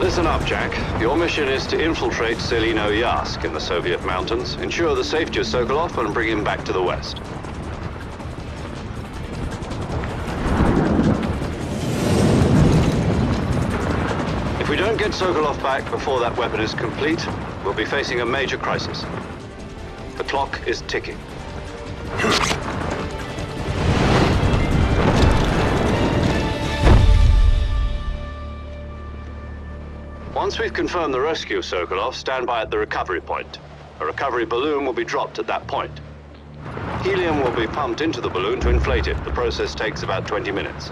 Listen up, Jack. Your mission is to infiltrate Selino Yask in the Soviet mountains, ensure the safety of Sokolov, and bring him back to the West. If we don't get Sokolov back before that weapon is complete, we'll be facing a major crisis. The clock is ticking. Once we've confirmed the rescue of Sokolov, stand by at the recovery point. A recovery balloon will be dropped at that point. Helium will be pumped into the balloon to inflate it. The process takes about 20 minutes.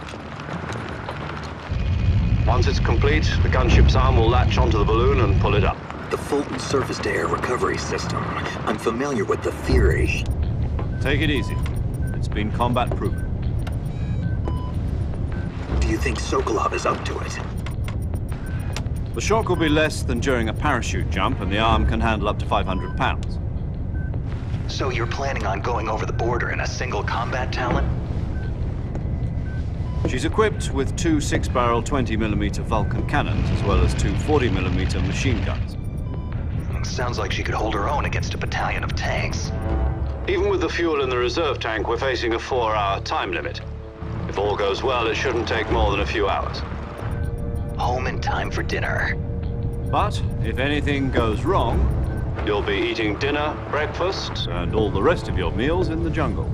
Once it's complete, the gunship's arm will latch onto the balloon and pull it up. The Fulton surface-to-air recovery system. I'm familiar with the theory. Take it easy. It's been combat-proven. Do you think Sokolov is up to it? The shock will be less than during a parachute jump, and the arm can handle up to 500 pounds. So you're planning on going over the border in a single combat Talon? She's equipped with two 6-barrel 20mm Vulcan cannons, as well as two 40mm machine guns. Sounds like she could hold her own against a battalion of tanks. Even with the fuel in the reserve tank, we're facing a 4-hour time limit. If all goes well, it shouldn't take more than a few hours. Home in time for dinner. But if anything goes wrong, You'll be eating dinner, breakfast, and all the rest of your meals in the jungle.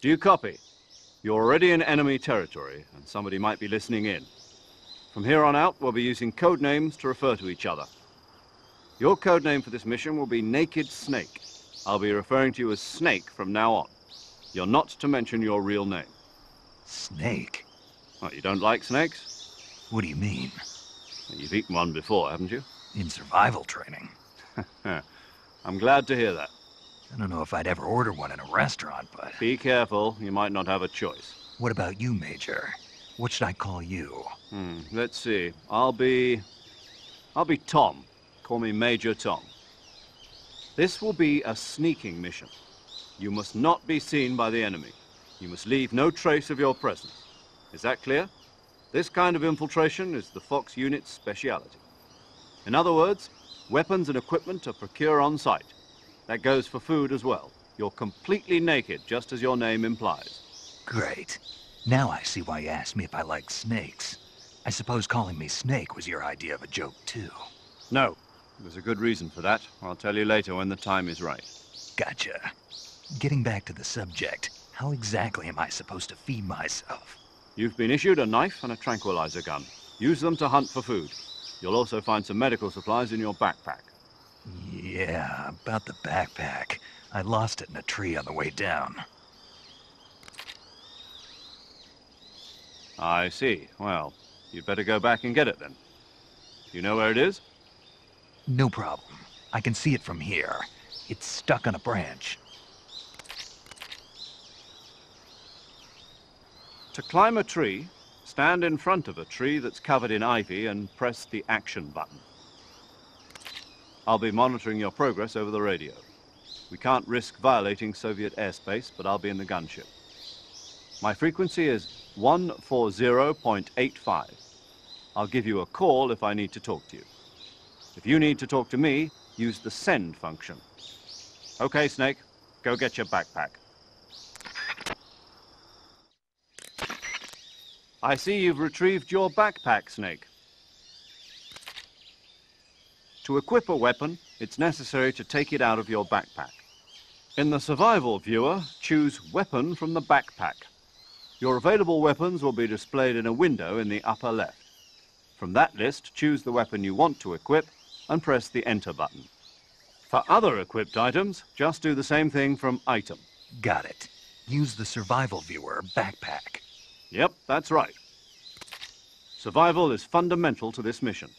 Do you copy? You're already in enemy territory, and somebody might be listening in. From here on out, we'll be using code names to refer to each other. Your code name for this mission will be Naked Snake. I'll be referring to you as Snake from now on. You're not to mention your real name. Snake? What, you don't like snakes? What do you mean? You've eaten one before, haven't you? In survival training. I'm glad to hear that. I don't know if I'd ever order one in a restaurant, but... Be careful, you might not have a choice. What about you, Major? What should I call you? Let's see. I'll be Tom. Call me Major Tom. This will be a sneaking mission. You must not be seen by the enemy. You must leave no trace of your presence. Is that clear? This kind of infiltration is the Fox unit's speciality. In other words, weapons and equipment are procured on site. That goes for food as well. You're completely naked, just as your name implies. Great. Now I see why you asked me if I like snakes. I suppose calling me Snake was your idea of a joke, too. No. There's a good reason for that. I'll tell you later when the time is right. Gotcha. Getting back to the subject, how exactly am I supposed to feed myself? You've been issued a knife and a tranquilizer gun. Use them to hunt for food. You'll also find some medical supplies in your backpack. Yeah, about the backpack. I lost it in a tree on the way down. I see. Well, you'd better go back and get it then. You know where it is? No problem. I can see it from here. It's stuck on a branch. To climb a tree, stand in front of a tree that's covered in ivy and press the action button. I'll be monitoring your progress over the radio. We can't risk violating Soviet airspace, but I'll be in the gunship. My frequency is 140.85. I'll give you a call if I need to talk to you. If you need to talk to me, use the send function. Okay, Snake, go get your backpack. I see you've retrieved your backpack, Snake. To equip a weapon, it's necessary to take it out of your backpack. In the survival viewer, choose Weapon from the backpack. Your available weapons will be displayed in a window in the upper left. From that list, choose the weapon you want to equip and press the Enter button. For other equipped items, just do the same thing from Item. Got it. Use the survival viewer backpack. Yep, that's right. Survival is fundamental to this mission.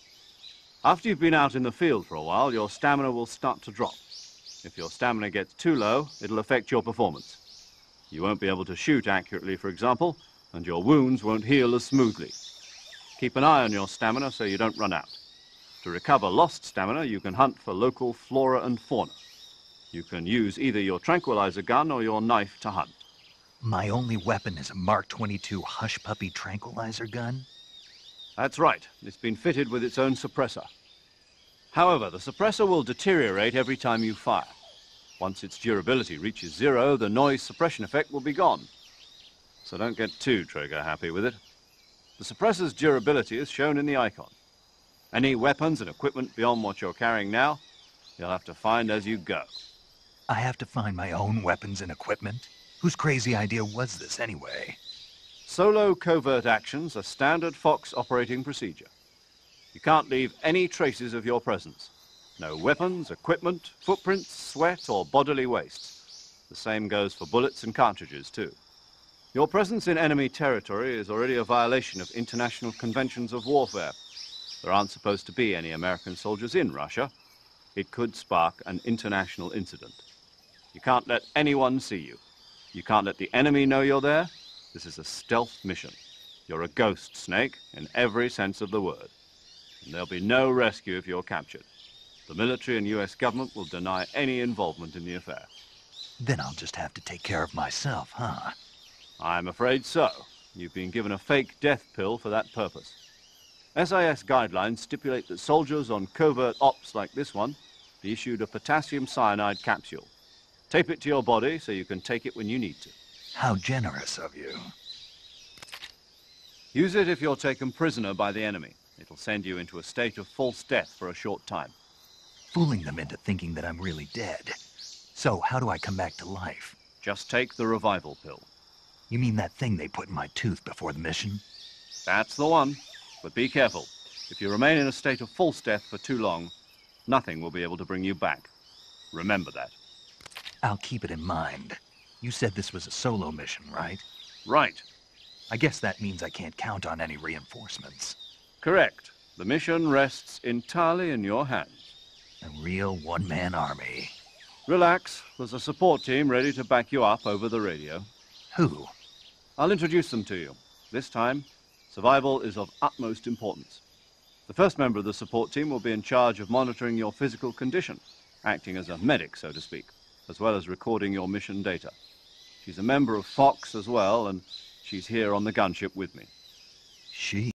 After you've been out in the field for a while, your stamina will start to drop. If your stamina gets too low, it'll affect your performance. You won't be able to shoot accurately, for example, and your wounds won't heal as smoothly. Keep an eye on your stamina so you don't run out. To recover lost stamina, you can hunt for local flora and fauna. You can use either your tranquilizer gun or your knife to hunt. My only weapon is a Mark 22 Hush Puppy tranquilizer gun? That's right. It's been fitted with its own suppressor. However, the suppressor will deteriorate every time you fire. Once its durability reaches 0, the noise suppression effect will be gone. So don't get too trigger-happy with it. The suppressor's durability is shown in the icon. Any weapons and equipment beyond what you're carrying now, you'll have to find as you go. I have to find my own weapons and equipment? Whose crazy idea was this anyway? Solo covert actions are standard Fox operating procedure. You can't leave any traces of your presence. No weapons, equipment, footprints, sweat, or bodily wastes. The same goes for bullets and cartridges, too. Your presence in enemy territory is already a violation of international conventions of warfare. There aren't supposed to be any American soldiers in Russia. It could spark an international incident. You can't let anyone see you. You can't let the enemy know you're there. This is a stealth mission. You're a ghost, Snake, in every sense of the word. And there'll be no rescue if you're captured. The military and US government will deny any involvement in the affair. Then I'll just have to take care of myself, huh? I'm afraid so. You've been given a fake death pill for that purpose. SIS guidelines stipulate that soldiers on covert ops like this one be issued a potassium cyanide capsule. Tape it to your body so you can take it when you need to. How generous of you. Use it if you're taken prisoner by the enemy. It'll send you into a state of false death for a short time. Fooling them into thinking that I'm really dead. So how do I come back to life? Just take the revival pill. You mean that thing they put in my tooth before the mission? That's the one. But be careful. If you remain in a state of false death for too long, nothing will be able to bring you back. Remember that. I'll keep it in mind. You said this was a solo mission, right? Right. I guess that means I can't count on any reinforcements. Correct. The mission rests entirely in your hands. A real one-man army. Relax. There's a support team ready to back you up over the radio. Who? I'll introduce them to you. This time, survival is of utmost importance. The first member of the support team will be in charge of monitoring your physical condition, acting as a medic, so to speak, as well as recording your mission data. She's a member of Fox as well, and she's here on the gunship with me. She?